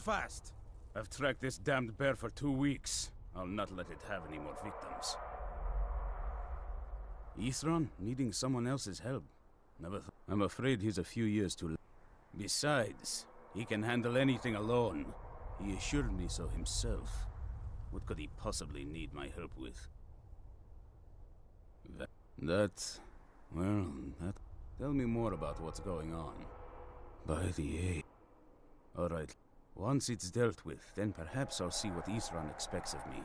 Hold fast! I've tracked this damned bear for 2 weeks. I'll not let it have any more victims. Ithron needing someone else's help. I'm afraid he's a few years too late. Besides, he can handle anything alone. He assured me so himself. What could he possibly need my help with? Tell me more about what's going on. By the A. Alright, once it's dealt with, then perhaps I'll see what Ithron expects of me.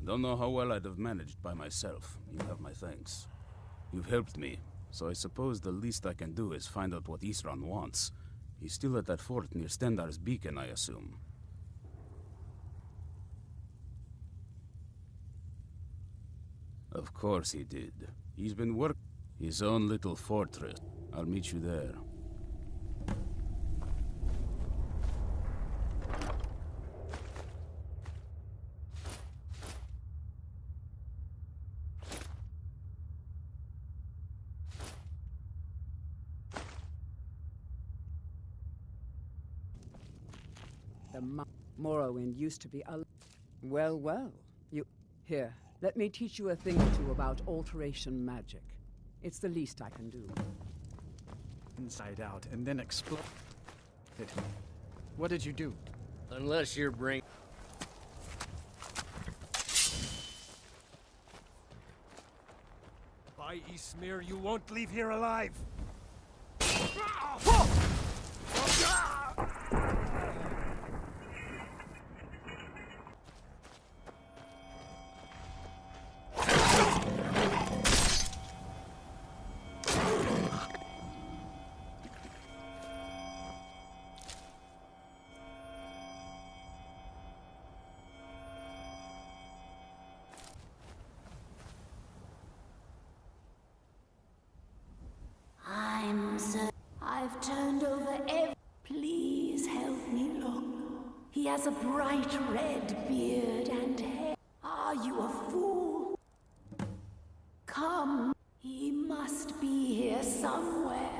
Don't know how well I'd have managed by myself. You have my thanks. You've helped me, so I suppose the least I can do is find out what Ithron wants. He's still at that fort near Stendar's beacon, I assume. Of course he did. He's been working his own little fortress. I'll meet you there. The Morrowind used to be a... Well, well. Here, let me teach you a thing or two about alteration magic. It's the least I can do. Inside out, and then explode. What did you do? Unless you're bring... By Ysmir, you won't leave here alive! I've turned has a bright red beard and hair. Are you a fool? Come, he must be here somewhere.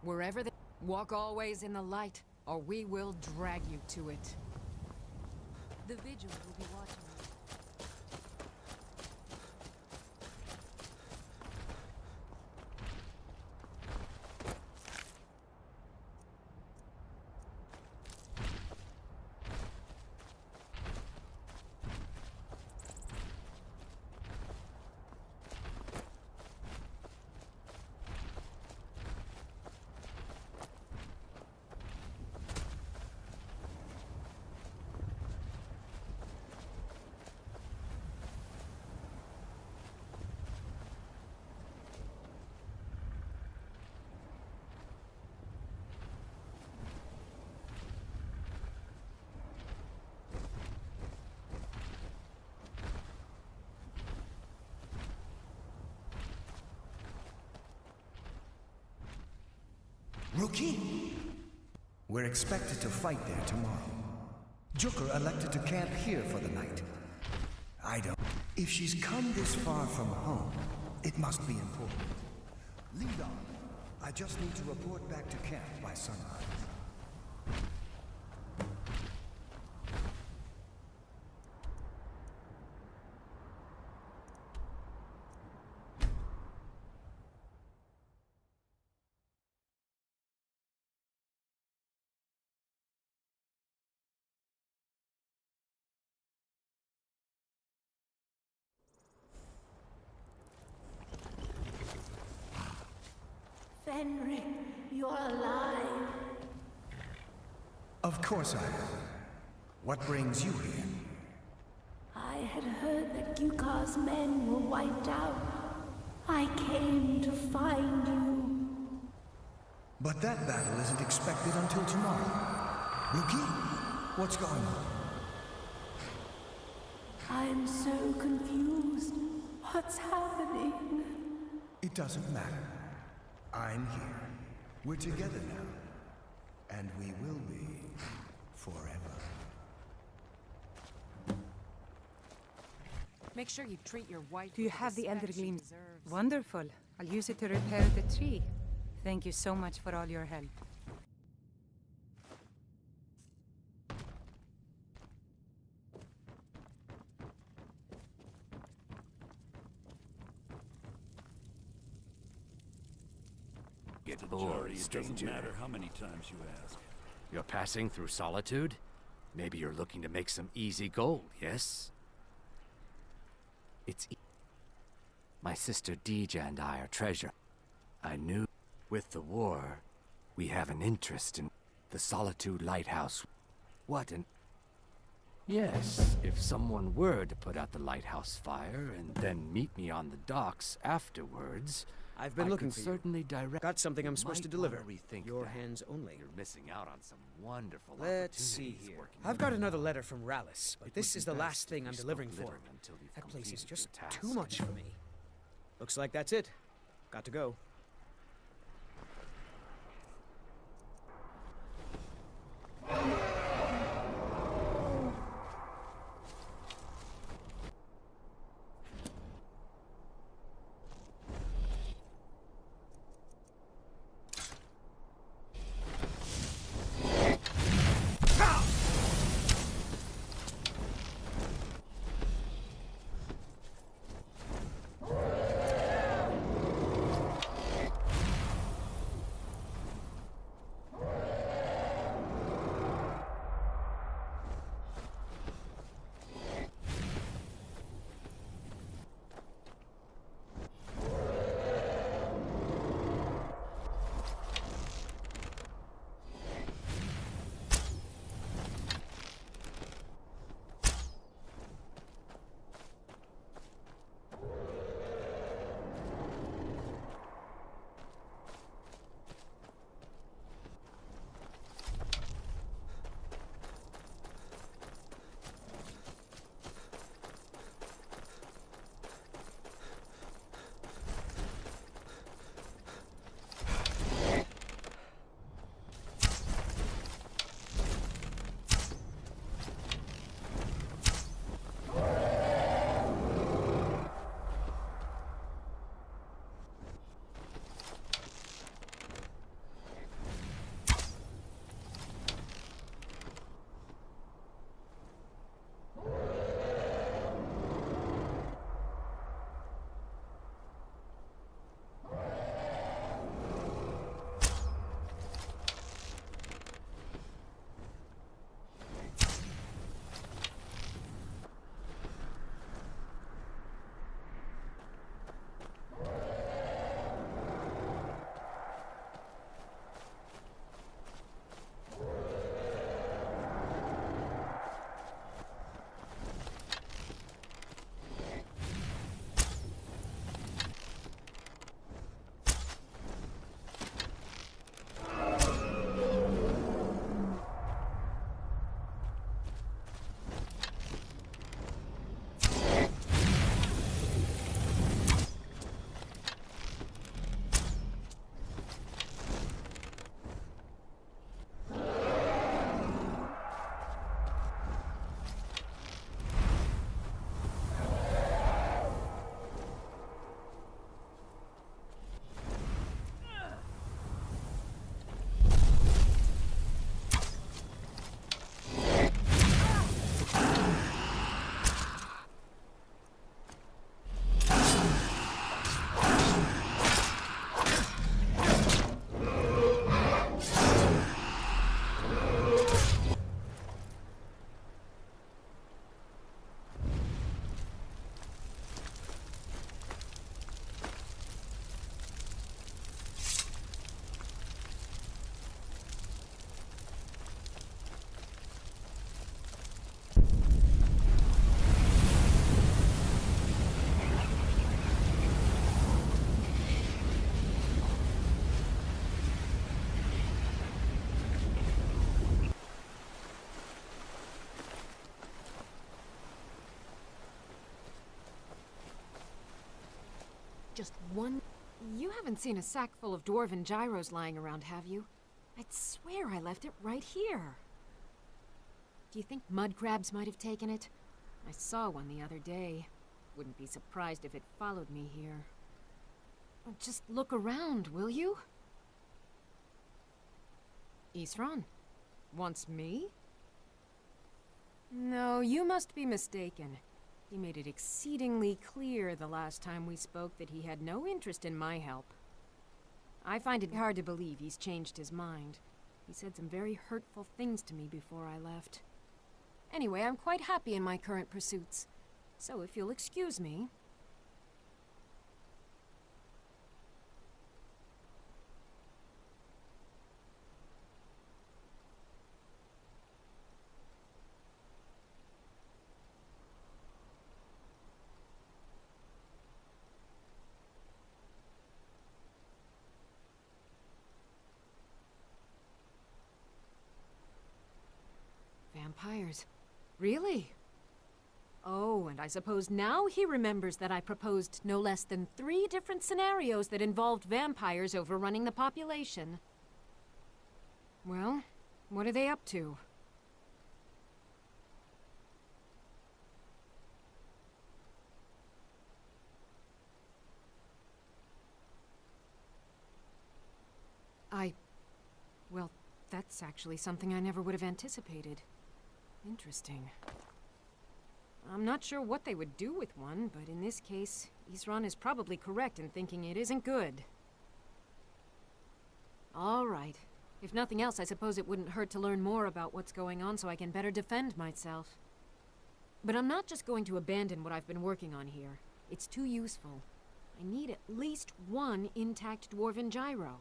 Wherever they walk, always in the light, or we will drag you to it. The vigil will be watching you. Rookie? We're expected to fight there tomorrow. Joker elected to camp here for the night. I don't... If she's come this far from home, it must be important. Lead on. I just need to report back to camp by sunrise. Fenric, you're alive. Of course I am. What brings you here? I had heard that Gyukar's men were wiped out. I came to find you. But that battle isn't expected until tomorrow. Rookie? What's going on? I'm so confused. What's happening? It doesn't matter. I'm here. We're together now. And we will be forever. Make sure you treat your wife. Do you with have the Elder respect she Gleam? deserves. Wonderful. I'll use it to repair the tree. Thank you so much for all your help. Get bored, stranger. It doesn't matter how many times you ask. You're passing through solitude? Maybe you're looking to make some easy gold, yes? It's my sister Deja and I are treasure. I knew with the war, we have an interest in the Solitude Lighthouse. What an... Yes, if someone were to put out the lighthouse fire and then meet me on the docks afterwards, I've been looking for you. Certainly direct. Got something I'm supposed to deliver. Rethink Your that. hands only. You're missing out on some wonderful Let's see opportunities here. working I've with got me. another letter from Rallis, but It this would is be the best last thing if I'm we stopped delivering for him. littering until you've That place is completed your just task. too much for me. Looks like that's it. Got to go. Just one? You haven't seen a sack full of dwarven gyros lying around, have you? I'd swear I left it right here. Do you think mud crabs might have taken it? I saw one the other day. Wouldn't be surprised if it followed me here. Oh, just look around, will you? Isran? Wants me? No, you must be mistaken. He made it exceedingly clear the last time we spoke that he had no interest in my help. I find it hard to believe he's changed his mind. He said some very hurtful things to me before I left. Anyway, I'm quite happy in my current pursuits. So if you'll excuse me... Vampires. Really? Oh, and I suppose now he remembers that I proposed no less than 3 different scenarios that involved vampires overrunning the population. Well, what are they up to? Well, that's actually something I never would have anticipated. Interesting. I'm not sure what they would do with one, but in this case, Isran is probably correct in thinking it isn't good. All right. If nothing else, I suppose it wouldn't hurt to learn more about what's going on so I can better defend myself. But I'm not just going to abandon what I've been working on here. It's too useful. I need at least 1 intact dwarven gyro.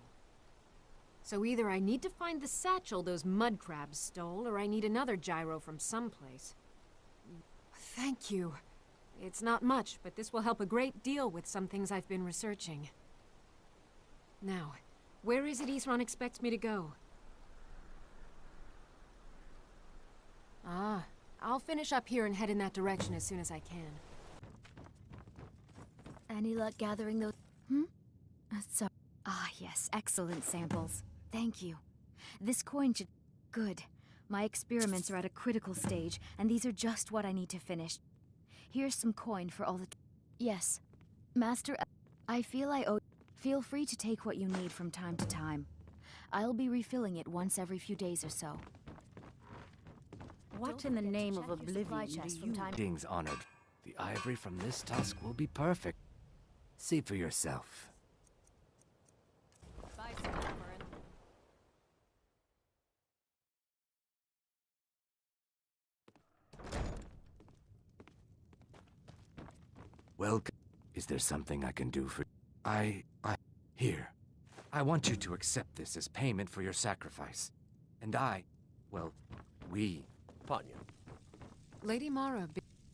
So either I need to find the satchel those mud crabs stole, or I need another gyro from someplace. Thank you. It's not much, but this will help a great deal with some things I've been researching. Now, where is it Isran expects me to go? Ah, I'll finish up here and head in that direction as soon as I can. Any luck gathering those? Ah, yes, excellent samples. Thank you. This coin should... Good. My experiments are at a critical stage, and these are just what I need to finish. Here's some coin for all the... Yes. Master... I feel I owe... Feel free to take what you need from time to time. I'll be refilling it once every few days or so. What in the name of oblivion do you... King's honored. The ivory from this tusk will be perfect. See for yourself. Bye, Skyrim. Welcome. Is there something I can do for... Here. I want you to accept this as payment for your sacrifice. And we... Panya. Lady Mara,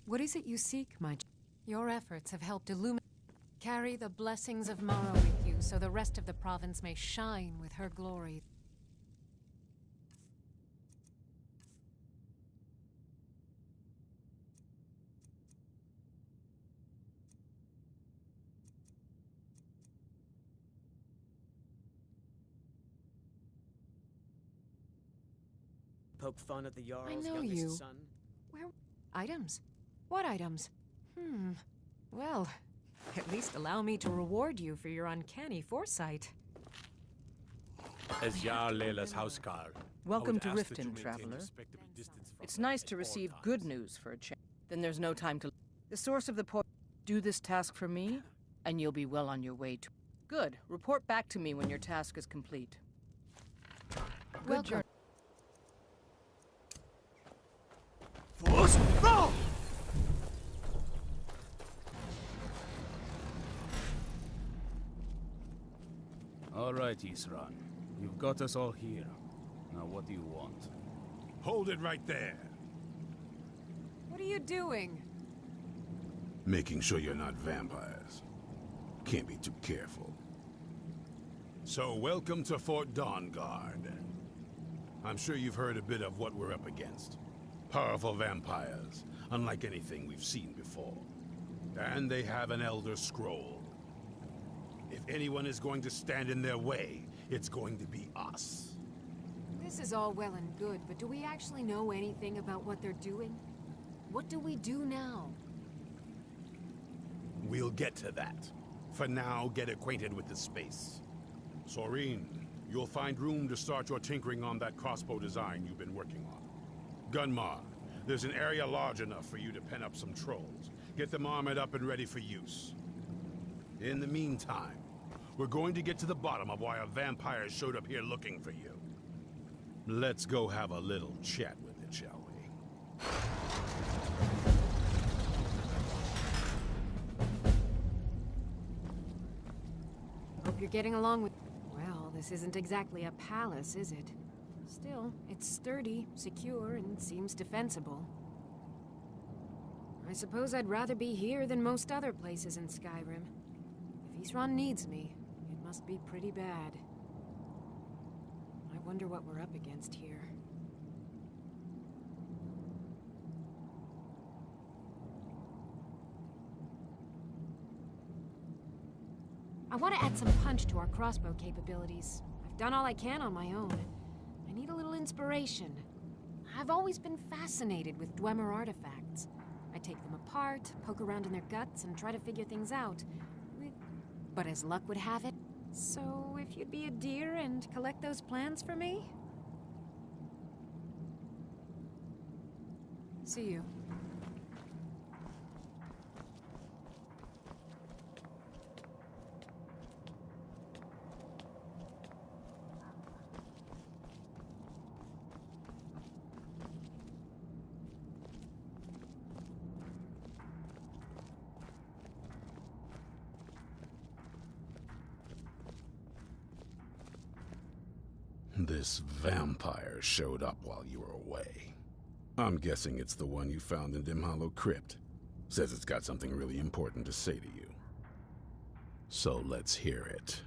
what is it you seek, my... Your efforts have helped illuminate... Carry the blessings of Mara with you, so the rest of the province may shine with her glory. Poke fun at the Jarl's I know youngest you. son. Where... Items? What items? Well, at least allow me to reward you for your uncanny foresight. As Jarl Layla's housecarl. Welcome to Riften, traveler. It's nice to receive good news for a change. Then there's no time to... The source of the poison... Do this task for me, and you'll be well on your way to... Good. Report back to me when your task is complete. Good journey. All right, Isran. You've got us all here. Now what do you want? Hold it right there. What are you doing? Making sure you're not vampires. Can't be too careful. So, welcome to Fort Dawnguard. I'm sure you've heard a bit of what we're up against. Powerful vampires, unlike anything we've seen before. And they have an Elder Scroll. If anyone is going to stand in their way, it's going to be us. is all well and good, but do we actually know anything about what they're doing? What do we do now? We'll get to that. For now, get acquainted with the space. Soreen, you'll find room to start your tinkering on that crossbow design you've been working on. Gunmar, there's an area large enough for you to pen up some trolls. Get them armored up and ready for use. In the meantime, we're going to get to the bottom of why a vampire showed up here looking for you. Let's go have a little chat with it, shall we? Hope you're getting along with... Well, this isn't exactly a palace, is it? Still, it's sturdy, secure, and seems defensible. I suppose I'd rather be here than most other places in Skyrim. If Isran needs me, it must be pretty bad. I wonder what we're up against here. I want to add some punch to our crossbow capabilities. I've done all I can on my own. I need a little inspiration. I've always been fascinated with Dwemer artifacts. I take them apart, poke around in their guts, and try to figure things out. But as luck would have it, so if you'd be a dear and collect those plans for me? See you. This vampire showed up while you were away. I'm guessing it's the one you found in Dim Hollow Crypt. Says it's got something really important to say to you. So let's hear it.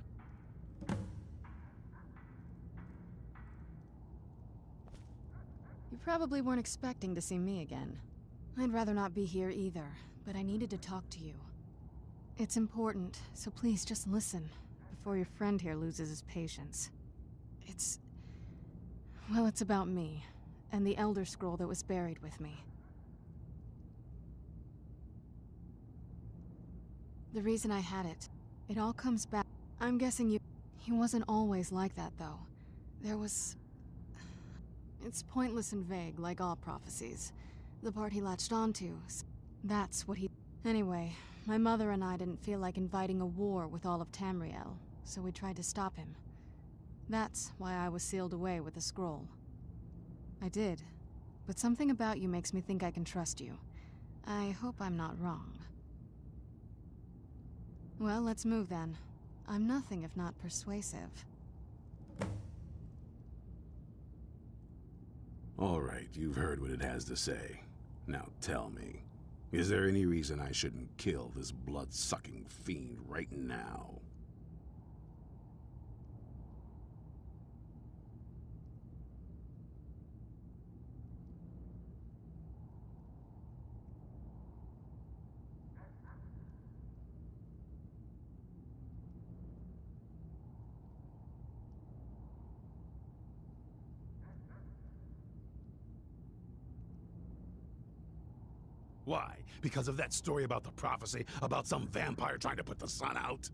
You probably weren't expecting to see me again. I'd rather not be here either, but I needed to talk to you. It's important, so please just listen, before your friend here loses his patience. Well, it's about me, and the Elder Scroll that was buried with me. The reason I had it, it all comes back. I'm guessing he wasn't always like that, though. It's pointless and vague, like all prophecies. The part he latched onto, that's what he... Anyway, my mother and I didn't feel like inviting a war with all of Tamriel, so we tried to stop him. That's why I was sealed away with the scroll. I did, but something about you makes me think I can trust you. I hope I'm not wrong. Well, let's move then. I'm nothing if not persuasive. All right, you've heard what it has to say. Now tell me, is there any reason I shouldn't kill this blood-sucking fiend right now? Why? Because of that story about the prophecy, about some vampire trying to put the sun out?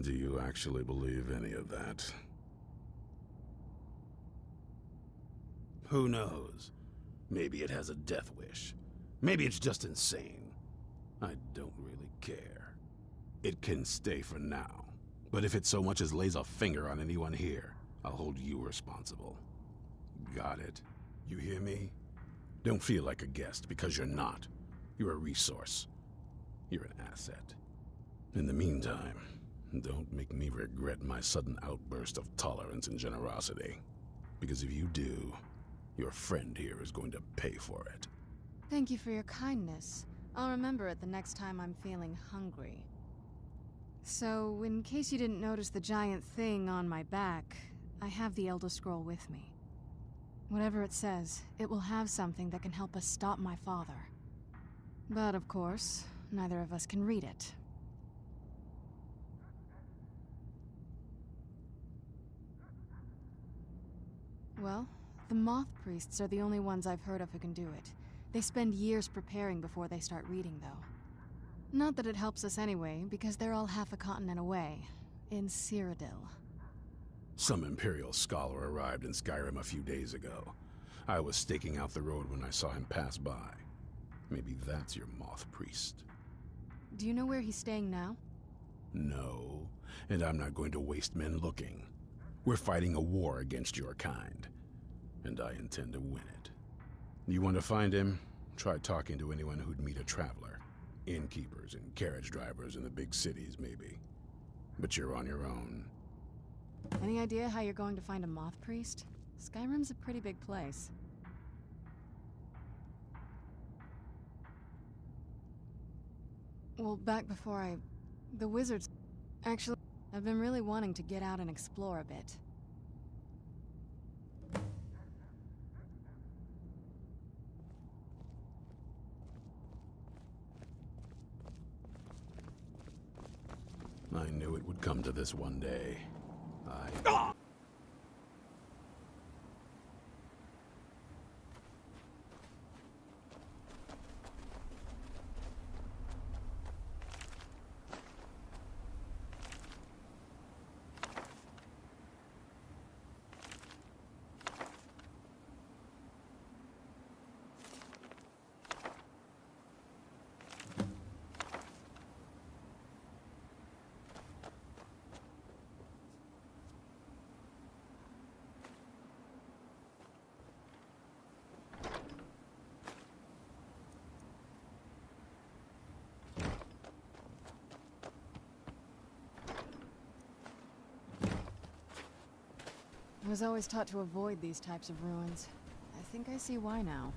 Do you actually believe any of that? Who knows? Maybe it has a death wish. Maybe it's just insane. I don't really care. It can stay for now. But if it so much as lays a finger on anyone here, I'll hold you responsible. Got it? You hear me? Don't feel like a guest, because you're not. You're a resource. You're an asset. In the meantime, don't make me regret my sudden outburst of tolerance and generosity. Because if you do, your friend here is going to pay for it. Thank you for your kindness. I'll remember it the next time I'm feeling hungry. So, in case you didn't notice the giant thing on my back, I have the Elder Scroll with me. Whatever it says, it will have something that can help us stop my father. But of course, neither of us can read it. Well, The moth priests are the only ones I've heard of who can do it. They spend years preparing before they start reading, though. Not that it helps us anyway, because they're all half a continent away, in Cyrodiil. Some Imperial scholar arrived in Skyrim a few days ago. I was staking out the road when I saw him pass by. Maybe that's your moth priest. Do you know where he's staying now? No, and I'm not going to waste men looking. We're fighting a war against your kind, and I intend to win it. You want to find him? Try talking to anyone who'd meet a traveler. Innkeepers and carriage drivers in the big cities, maybe. But you're on your own. Any idea how you're going to find a moth priest? Skyrim's a pretty big place. Well, back before the wizards... Actually, I've been really wanting to get out and explore a bit. I knew it would come to this one day. I was always taught to avoid these types of ruins. I think I see why now.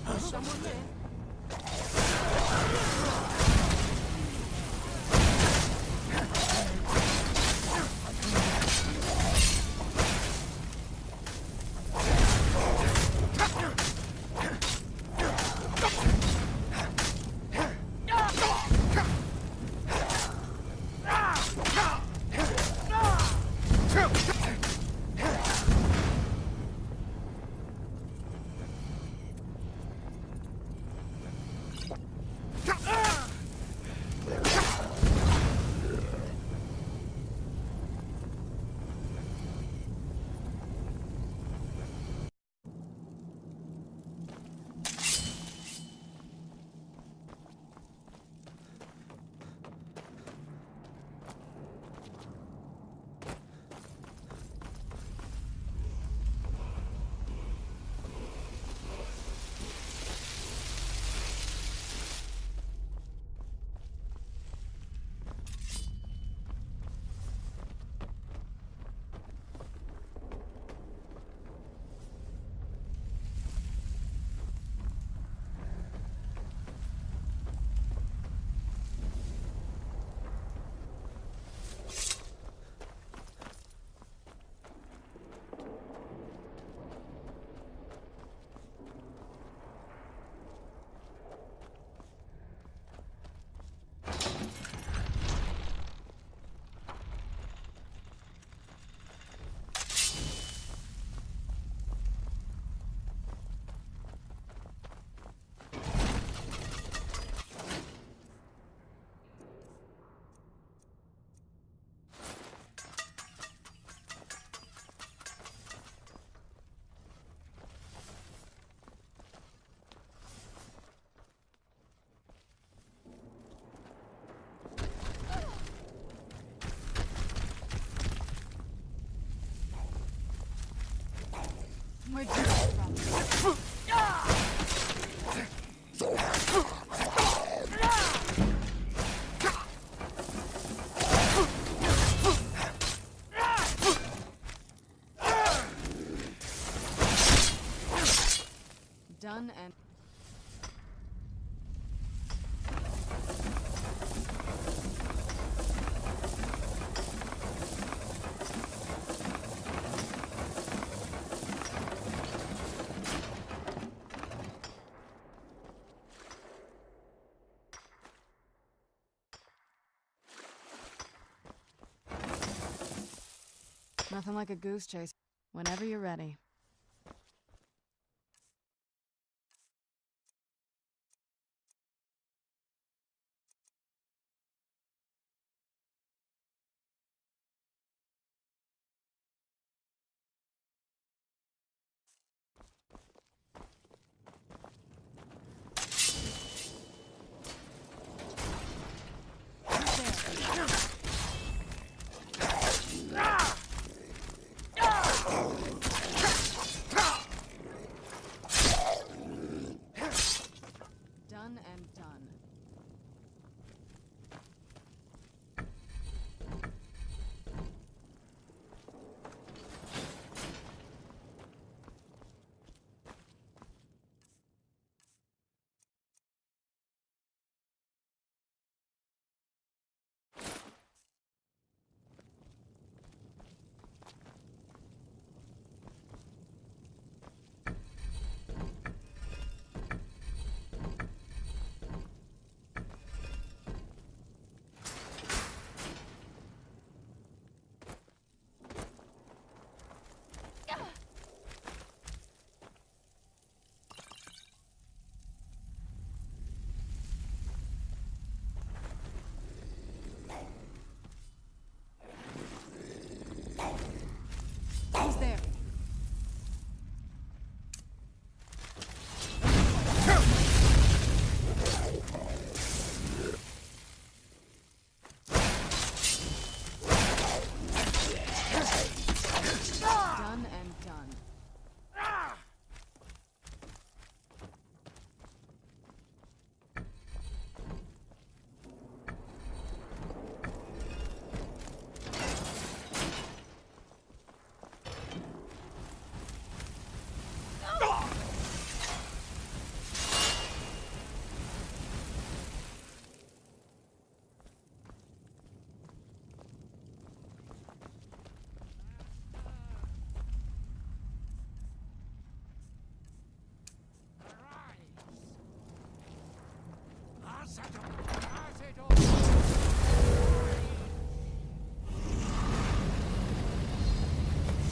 Someone there. Where'd you come from? Done and... Nothing like a goose chase. Whenever you're ready.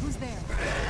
Who's there?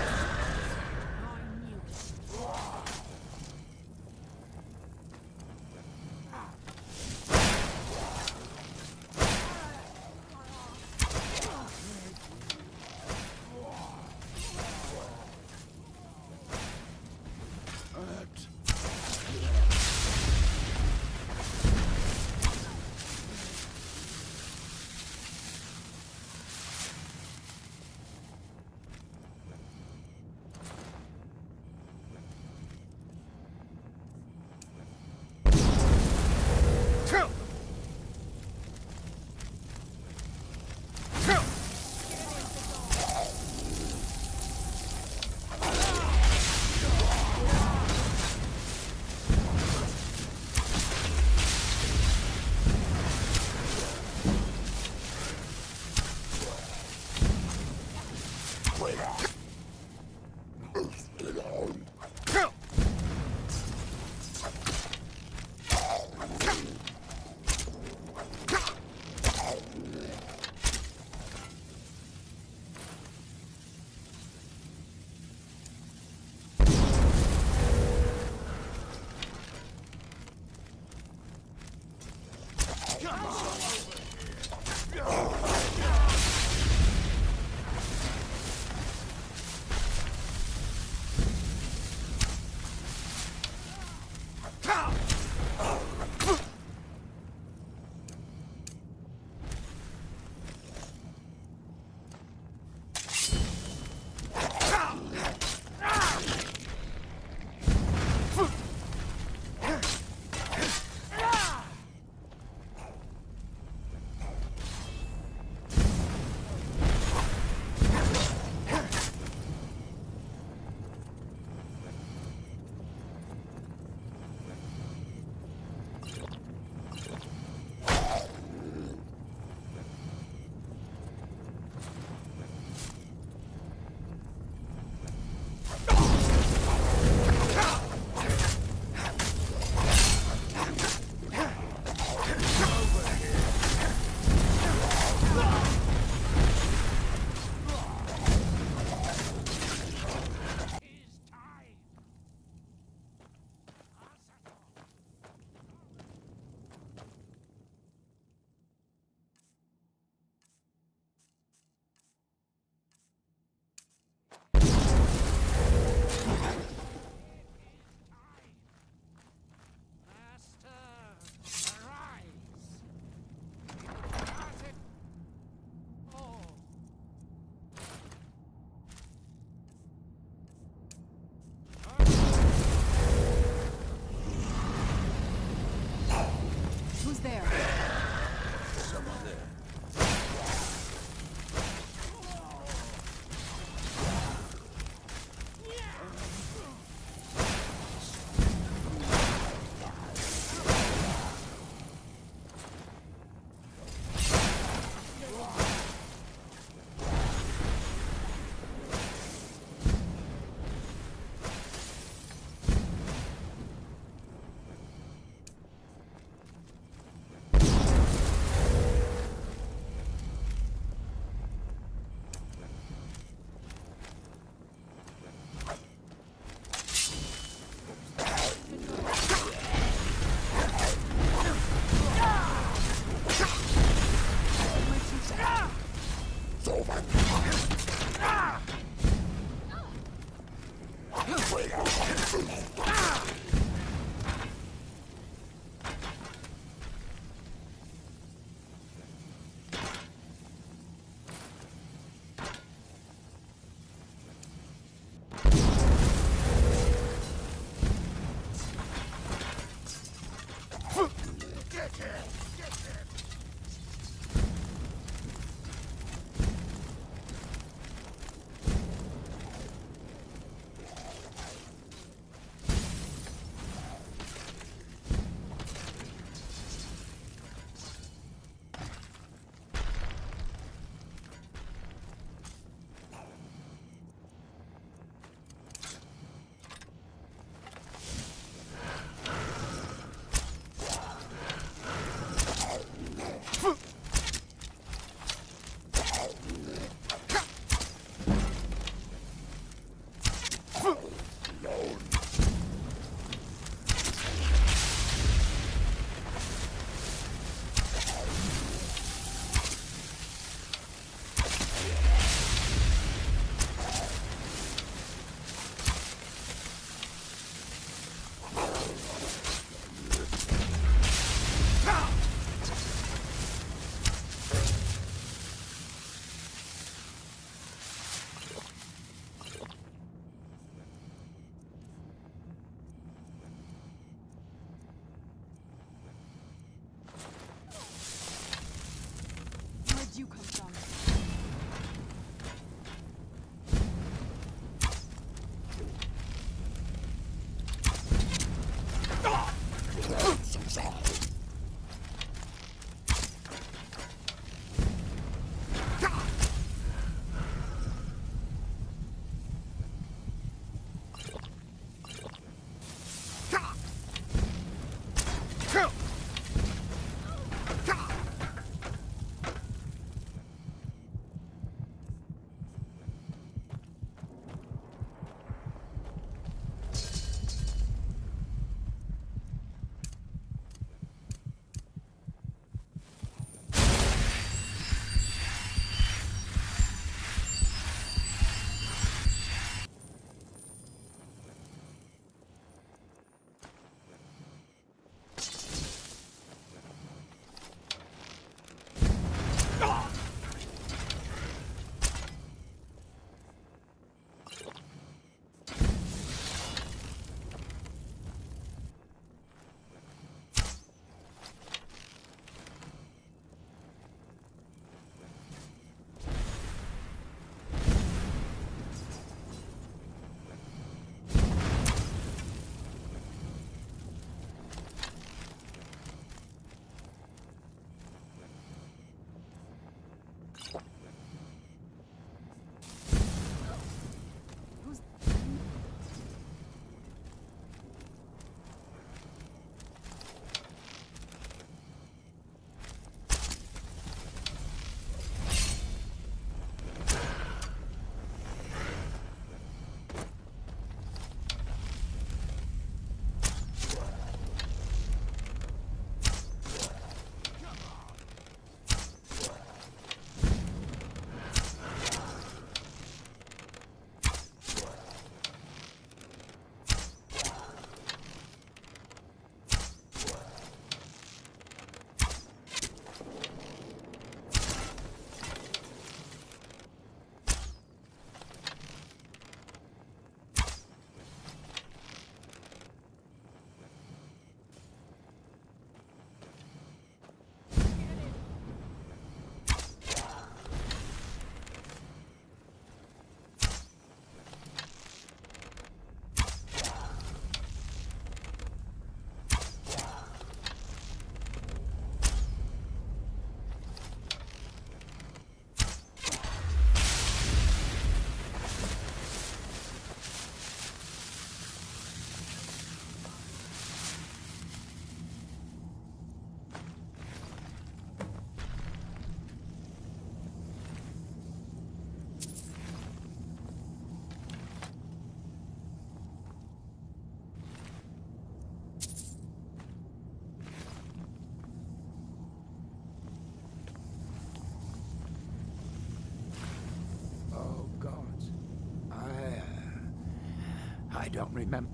don't remember.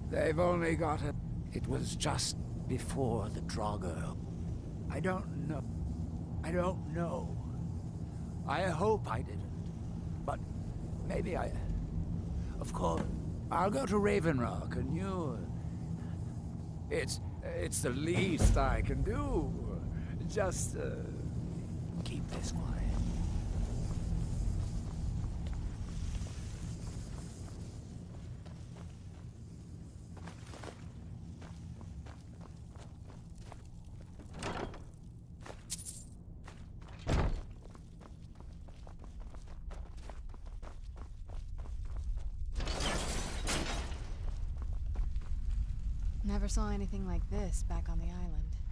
They've only got a... It was just before the Draugr. I don't know. I don't know. I hope I didn't. But maybe I... Of course, I'll go to Raven Rock and you... It's the least I can do. Just, keep this quiet. Never saw anything like this back on the island.